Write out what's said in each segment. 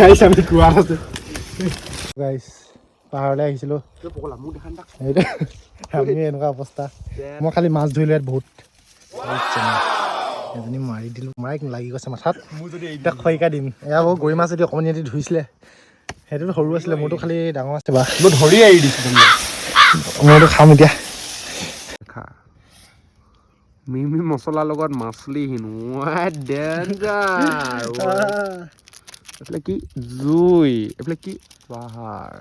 গাইছ আমি কুৱাৰ আছে গাইছ পাহাৰলৈ আহিছিলোঁ আমি এনেকুৱা অৱস্থা মই খালি মাছ ধৰিলোঁ ইয়াত বহুত এজনী মাৰি দিলোঁ মাৰি লাগি গৈছে মাথাত এতিয়া খৰিকা দিম এয়া বাৰু গৰৈ মাছ যদি অকণমান ইয়াতে ধুইছিলে সেইটোতো সৰু আছিলে মোৰতো খালি ডাঙৰ আছে বা মই ধৰি আহি দিছোঁ মইতো খাম এতিয়া মিমি মছলাৰ লগত মাছলি এইফালে কি জুই এইফালে কি পাহাৰ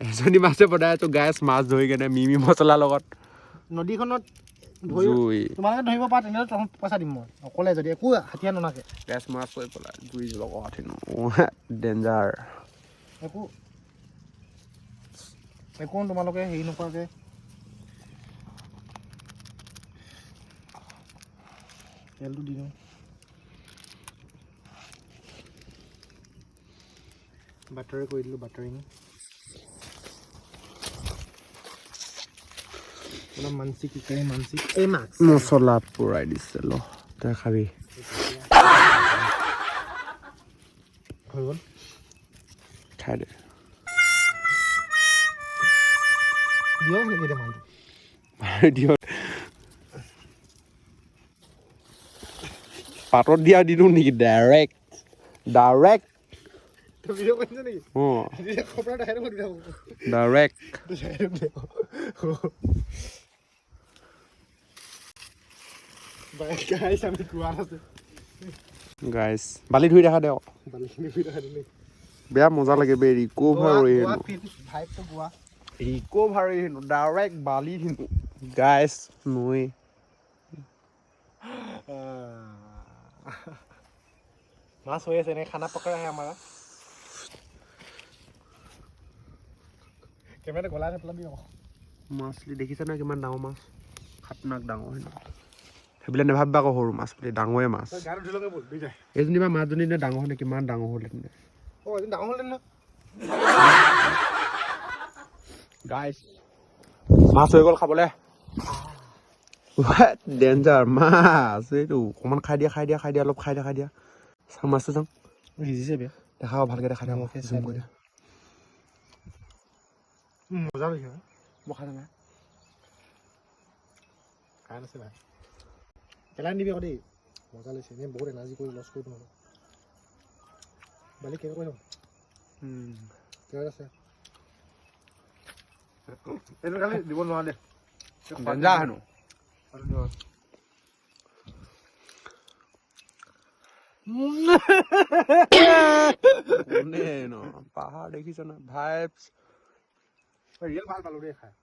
এজনী মাছে বনাই আছো গাইছ মাছ ধৰি কেনে মিমি মছলাৰ লগত নদীখনত জুই তোমালোকে ধৰিব পাৰা তেনেহ'লে তহঁত পইচা দিম মই অকলে যদি একো হাতীয়া নানাকে গাইছ মাছ কৈ পেলাই জুই লগত ডেঞ্জাৰ একো একো তোমালোকে হেৰি নকৰাকৈ তেলটো দি দিওঁ বাটাৰ কৰি দিলোঁ বাটাৰিং অলপ মানচি কি কৰে মানচি এই মাছ মছলা পূৰাই দিছে ল তই খাবি হৈ গ'ল খাই দে দিয়ক নেকি এতিয়া মালটো দিয় পাতত দিয়া দি দিওঁ নেকি ডাইৰেক্ট ভিডিঅ' কৰিছে নেকি অঁ খপৰা দেখাই দিব ডাইৰেক্ট গাইছ আমি কুৱাত আছে গাইছ বালি ধুই দেখা দে বালিখিনি ধুই দেখা দিলে বেয়া মজা লাগে বে ৰিক'ভাৰী ভাইবটো গোৱা ৰিক'ভাৰী হেনো ডাইৰেক্ট বালি হেনো গাইছ নৈ মাছ হৈ আছে এনেকৈ খানা পকৰা আহে আমাৰ কেমেৰাটো গলাই নেপেলাবি আকৌ মাছলি দেখিছা না কিমান ডাঙৰ মাছ খাতনাক ডাঙৰ হেনো সেইবিলাক নেভাবিবা আকৌ সৰু মাছ বুলি ডাঙৰে মাছ এইজনী বা মাছজনী নে ডাঙৰ হ'লে কিমান ডাঙৰ হ'লহেঁতেন ডাঙৰ হ'ল ন গাইছ মাছ হৈ গ'ল খাবলৈ ডেঞ্জাৰ মাছ এইটো অকণমান খাই দিয়া অলপ খাই দিয়া চাওঁ মাছটো চাওঁ সিজিছে বেয়া দেখা ভালকৈ দেখাই দিয়া জুম কৰি দিয়া মজা লাগিছে মই খাই নাই খাই আছে ভাই পেলাই নিবি আকৌ দেই মজা লাগিছে এনেই বহুত এনাৰ্জি কৰি লছ কৰি তোমালোক বালি কেনেকৈ যাম কেনেকৈ আছে এইটো খালি দিব নোৱাৰা দে ডেঞ্জাৰ হেনো পাহাৰ দেখিছ না ভাইবছ ৰিয়েল ভাল পালোঁ দেই খাই